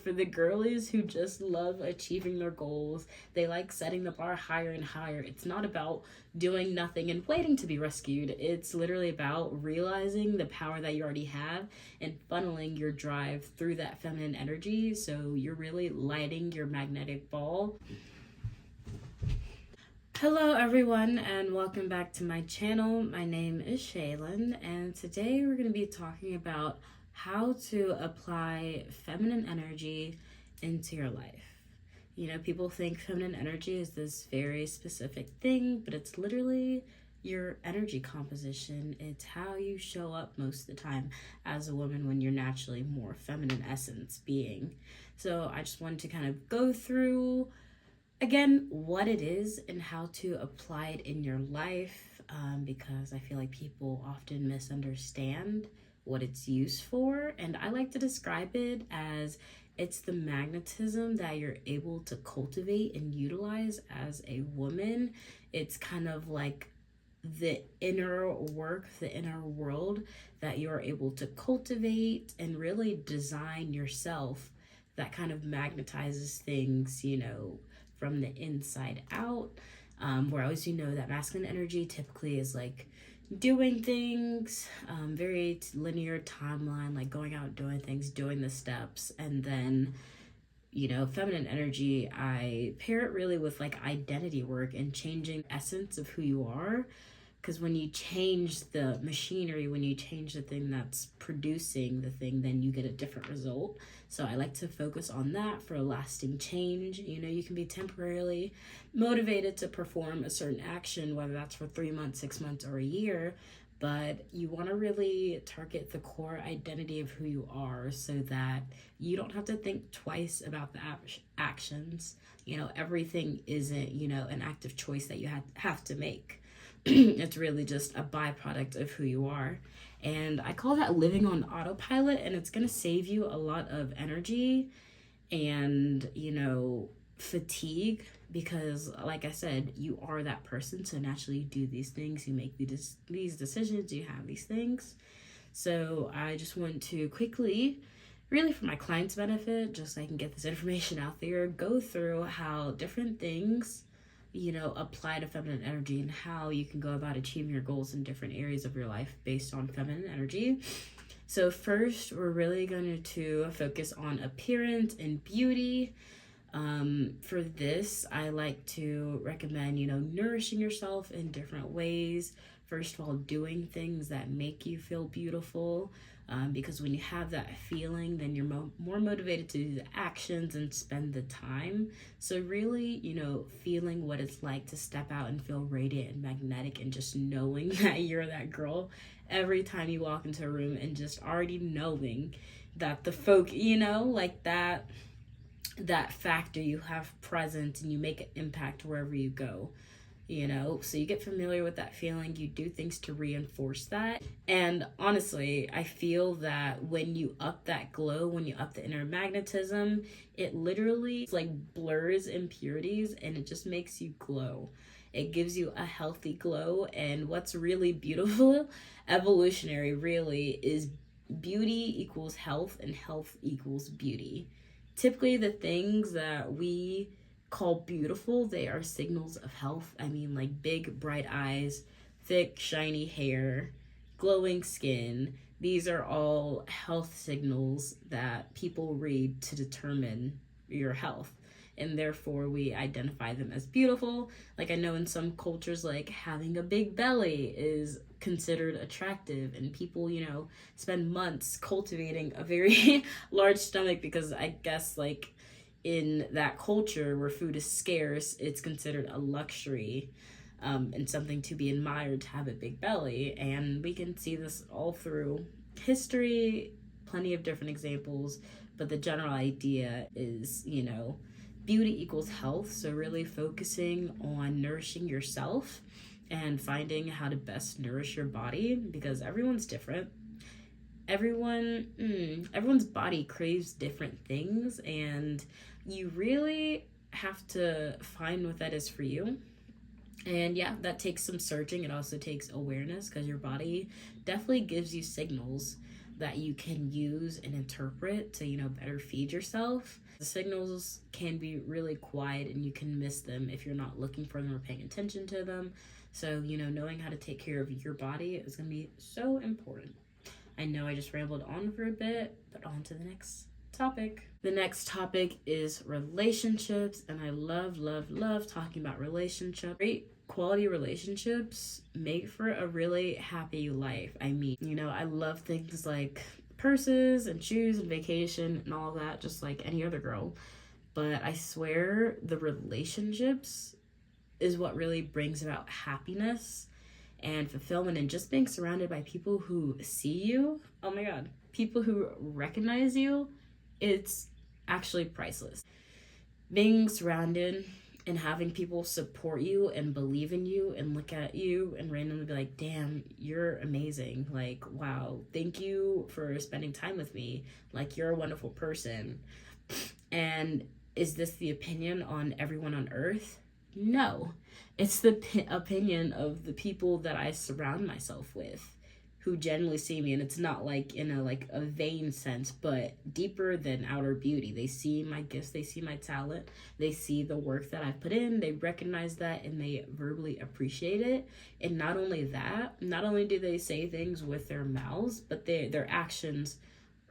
for the girlies who just love achieving their goals. They like setting the bar higher and higher. It's not about doing nothing and waiting to be rescued. It's literally about realizing the power that you already have and funneling your drive through that feminine energy. So you're really lighting your magnetic ball. Hello everyone and welcome back to my channel. My name is Shaylin and today we're going to be talking about how to apply feminine energy into your life. You know, people think feminine energy is this very specific thing, but it's literally your energy composition. It's how you show up most of the time as a woman when you're naturally more feminine essence being. So I just wanted to kind of go through again what it is and how to apply it in your life, because I feel like people often misunderstand what it's used for, and I like to describe it as it's the magnetism that you're able to cultivate and utilize as a woman. It's kind of like the inner work, the inner world that you're able to cultivate and really design yourself that kind of magnetizes things, you know, from the inside out. Whereas, you know, that masculine energy typically is like doing things, very linear timeline, like going out doing things, doing the steps. And then, you know, feminine energy, I pair it really with like identity work and changing essence of who you are. Because when you change the machinery, when you change the thing that's producing the thing, then you get a different result. So I like to focus on that for a lasting change. You know, you can be temporarily motivated to perform a certain action, whether that's for 3 months, 6 months, or a year, but you want to really target the core identity of who you are so that you don't have to think twice about the actions. You know, everything isn't, you know, an active choice that you have to make. It's really just a byproduct of who you are. And I call that living on autopilot, and it's going to save you a lot of energy and, you know, fatigue, because like I said, you are that person. So naturally you do these things, you make these decisions, you have these things. So I just want to quickly, really for my clients' benefit, just so I can get this information out there, go through how different things, you know, apply to feminine energy and how you can go about achieving your goals in different areas of your life based on feminine energy. So first, we're really going to focus on appearance and beauty. For this, I like to recommend, you know, nourishing yourself in different ways. First of all, doing things that make you feel beautiful, because when you have that feeling, then you're more motivated to do the actions and spend the time. So really, you know, feeling what it's like to step out and feel radiant and magnetic, and just knowing that you're that girl every time you walk into a room, and just already knowing that the folk, you know, like that factor you have present and you make an impact wherever you go. You know, so you get familiar with that feeling, you do things to reinforce that. And honestly, I feel that when you up that glow, when you up the inner magnetism, it literally like blurs impurities and it just makes you glow. It gives you a healthy glow. And what's really beautiful, evolutionary really, is beauty equals health and health equals beauty. Typically the things that we call beautiful, they are signals of health. I mean, like big bright eyes, thick shiny hair, glowing skin. These are all health signals that people read to determine your health, and therefore we identify them as beautiful. Like I know in some cultures, like having a big belly is considered attractive, and people, you know, spend months cultivating a very large stomach, because I guess like in that culture where food is scarce, it's considered a luxury, and something to be admired to have a big belly. And we can see this all through history, plenty of different examples, but the general idea is, you know, beauty equals health. So really focusing on nourishing yourself and finding how to best nourish your body, because everyone's different. Everyone's body craves different things, and you really have to find what that is for you. And yeah, that takes some searching. It also takes awareness, because your body definitely gives you signals. that you can use and interpret to, better feed yourself. The signals can be really quiet and you can miss them if you're not looking for them or paying attention to them. So, knowing how to take care of your body is going to be so important. I know I just rambled on for a bit, but on to the next topic. The next topic is relationships, and I love talking about relationships. Great quality relationships make for a really happy life. I mean, I love things like purses and shoes and vacation and all that, just like any other girl. But I swear the relationships is what really brings about happiness and fulfillment, and just being surrounded by people who see you. Oh my God, people who recognize you, it's actually priceless. Being surrounded and having people support you and believe in you and look at you and randomly be like, damn, you're amazing. Like, wow, thank you for spending time with me. Like, you're a wonderful person. And is this the opinion on everyone on earth? No, it's the opinion of the people that I surround myself with, who genuinely see me. And it's not like in a vain sense, but deeper than outer beauty. They see my gifts, they see my talent, they see the work that I've put in, they recognize that, and they verbally appreciate it. And not only that, not only do they say things with their mouths, but their actions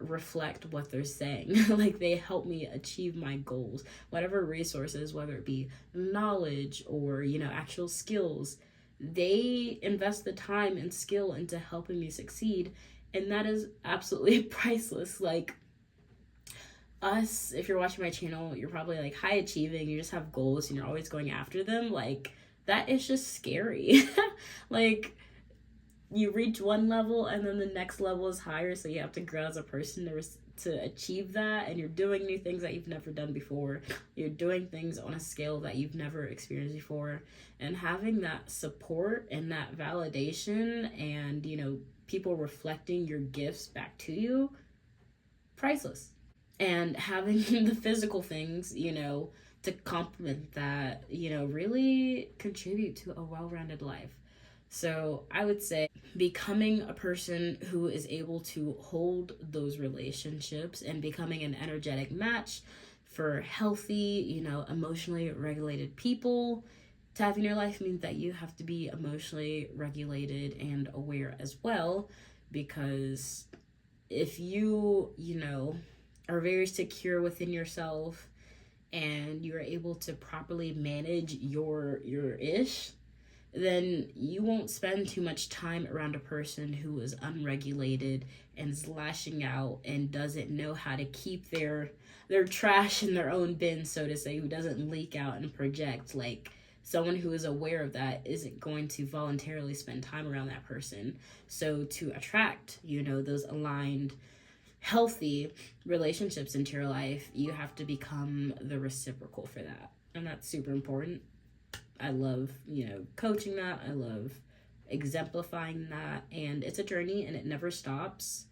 reflect what they're saying. Like, they help me achieve my goals, whatever resources, whether it be knowledge or actual skills. They invest the time and skill into helping me succeed, and that is absolutely priceless. Like, us, if you're watching my channel, you're probably like high achieving, you just have goals and you're always going after them. Like, that is just scary. Like, you reach one level and then the next level is higher, so you have to grow as a person to achieve that, and you're doing new things that you've never done before. You're doing things on a scale that you've never experienced before, and having that support and that validation and people reflecting your gifts back to you, priceless. And having the physical things to complement that really contribute to a well-rounded life. So I would say becoming a person who is able to hold those relationships and becoming an energetic match for healthy, emotionally regulated people to have in your life means that you have to be emotionally regulated and aware as well. Because if you, are very secure within yourself and you're able to properly manage your ish, then you won't spend too much time around a person who is unregulated and is lashing out and doesn't know how to keep their trash in their own bin, so to say, who doesn't leak out and project. Like, someone who is aware of that isn't going to voluntarily spend time around that person. So to attract, those aligned, healthy relationships into your life, you have to become the reciprocal for that. And that's super important. I love, coaching that. I love exemplifying that. And it's a journey and it never stops.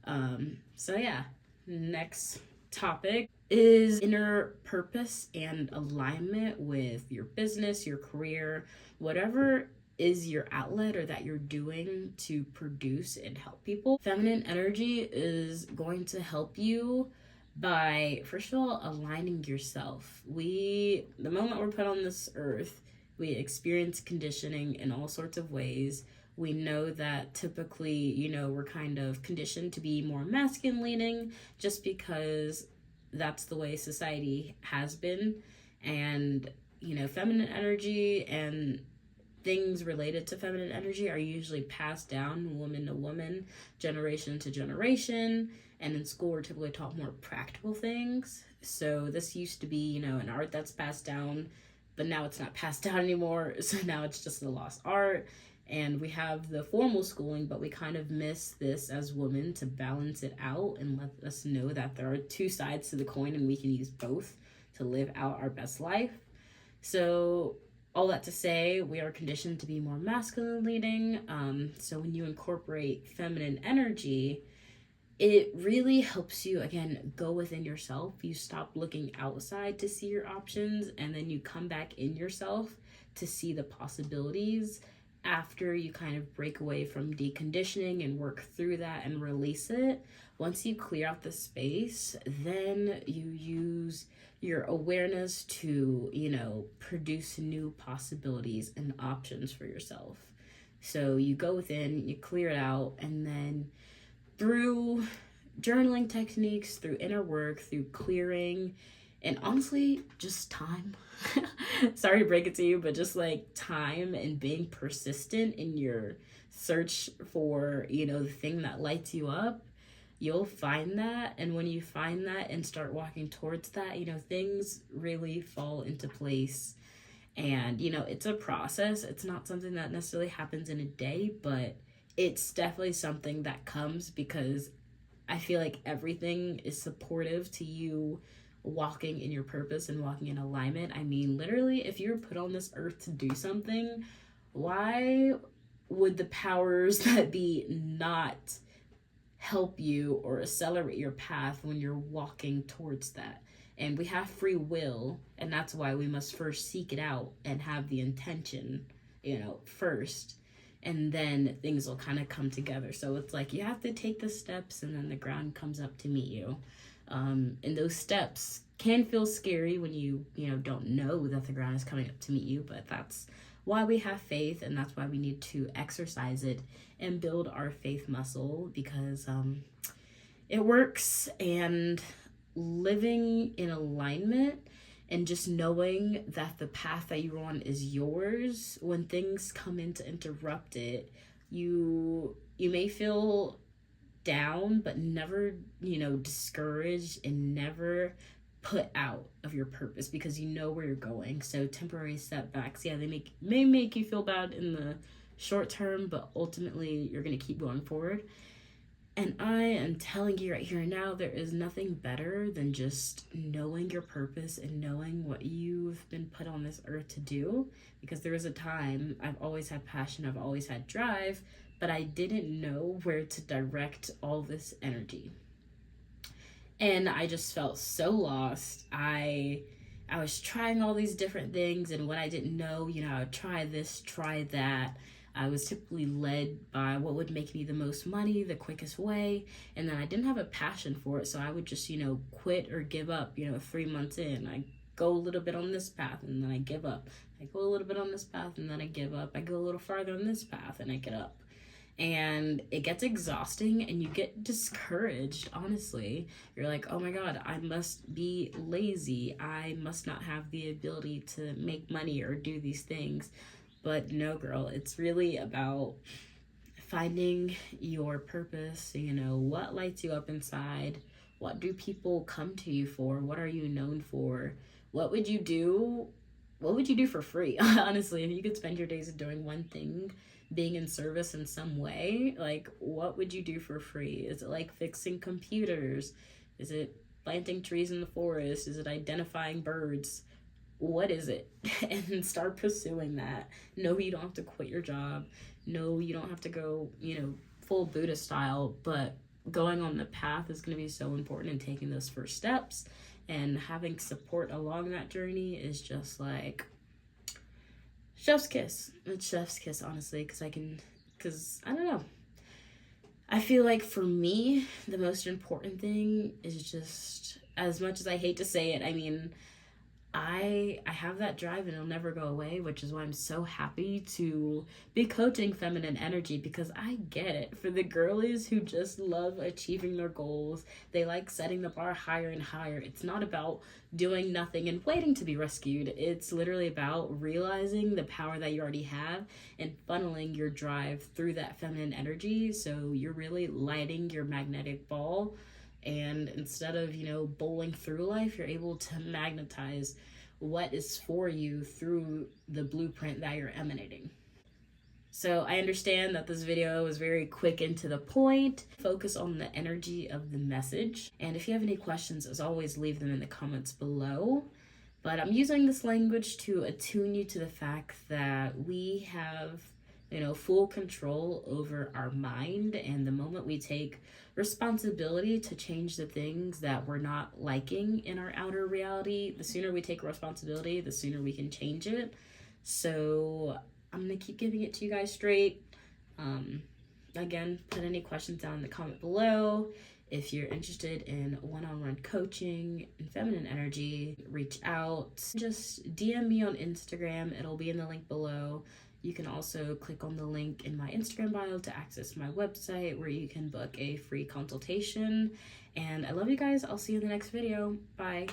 So yeah, next topic is inner purpose and alignment with your business, your career, whatever is your outlet or that you're doing to produce and help people. Feminine energy is going to help you by, first of all, aligning yourself. The moment we're put on this earth, we experience conditioning in all sorts of ways. We know that typically, we're kind of conditioned to be more masculine leaning just because that's the way society has been. And, feminine energy and things related to feminine energy are usually passed down woman to woman, generation to generation. And in school, we're typically taught more practical things. So this used to be, an art that's passed down, but now it's not passed down anymore. So now it's just a lost art. And we have the formal schooling, but we kind of miss this as women to balance it out and let us know that there are two sides to the coin and we can use both to live out our best life. So all that to say, we are conditioned to be more masculine leading. So when you incorporate feminine energy, it really helps you, again, go within yourself. You stop looking outside to see your options, and then you come back in yourself to see the possibilities after you kind of break away from deconditioning and work through that and release it, once you clear out the space, then you use your awareness to, produce new possibilities and options for yourself. So you go within, you clear it out, and then through journaling techniques, through inner work, through clearing, and honestly, just time. Sorry to break it to you, but just like time and being persistent in your search for, the thing that lights you up, you'll find that. And when you find that and start walking towards that, things really fall into place. And, it's a process. It's not something that necessarily happens in a day, but it's definitely something that comes because I feel like everything is supportive to you walking in your purpose and walking in alignment. I mean, literally, if you're put on this earth to do something, why would the powers that be not help you or accelerate your path when you're walking towards that? And we have free will, and that's why we must first seek it out and have the intention, first. And then things will kind of come together. So it's like you have to take the steps, and then the ground comes up to meet you. And those steps can feel scary when you don't know that the ground is coming up to meet you, but that's why we have faith, and that's why we need to exercise it and build our faith muscle, because it works. And living in alignment and just knowing that the path that you're on is yours, when things come in to interrupt it, you may feel down, but never, discouraged, and never put out of your purpose, because you know where you're going. So temporary setbacks, yeah, they may make you feel bad in the short term, but ultimately you're going to keep going forward. And I am telling you right here and now, there is nothing better than just knowing your purpose and knowing what you've been put on this earth to do. Because there was a time, I've always had passion, I've always had drive, but I didn't know where to direct all this energy. And I just felt so lost. I was trying all these different things, and when I didn't know, I would try this, try that. I was typically led by what would make me the most money, the quickest way, and then I didn't have a passion for it, so I would just, quit or give up, 3 months in. I go a little bit on this path, and then I give up. I go a little bit on this path, and then I give up. I go a little farther on this path, and I get up. And it gets exhausting, and you get discouraged, honestly. You're like, oh my God, I must be lazy. I must not have the ability to make money or do these things. But no, girl, it's really about finding your purpose. What lights you up inside? What do people come to you for? What are you known for? What would you do? What would you do for free? Honestly, if you could spend your days doing one thing, being in service in some way, like, what would you do for free? Is it like fixing computers? Is it planting trees in the forest? Is it identifying birds? What is it? And start pursuing that. No, you don't have to quit your job. No, you don't have to go, full Buddha style, but going on the path is going to be so important, and taking those first steps and having support along that journey is just like chef's kiss. It's chef's kiss, honestly, because I don't know. I feel like for me, the most important thing is just, as much as I hate to say it, I mean, I have that drive, and it'll never go away, which is why I'm so happy to be coaching feminine energy, because I get it. For the girlies who just love achieving their goals, they like setting the bar higher and higher. It's not about doing nothing and waiting to be rescued. It's literally about realizing the power that you already have and funneling your drive through that feminine energy. So you're really lighting your magnetic ball. And instead of, bowling through life, you're able to magnetize what is for you through the blueprint that you're emanating. So I understand that this video was very quick and to the point. Focus on the energy of the message. And if you have any questions, as always, leave them in the comments below. But I'm using this language to attune you to the fact that we have, full control over our mind. And the moment we take responsibility to change the things that we're not liking in our outer reality, the sooner we take responsibility, the sooner we can change it. So I'm gonna keep giving it to you guys straight. Again, put any questions down in the comment below. If you're interested in one-on-one coaching and feminine energy, reach out. Just DM me on Instagram. It'll be in the link below. You can also click on the link in my Instagram bio to access my website where you can book a free consultation. And I love you guys. I'll see you in the next video. Bye.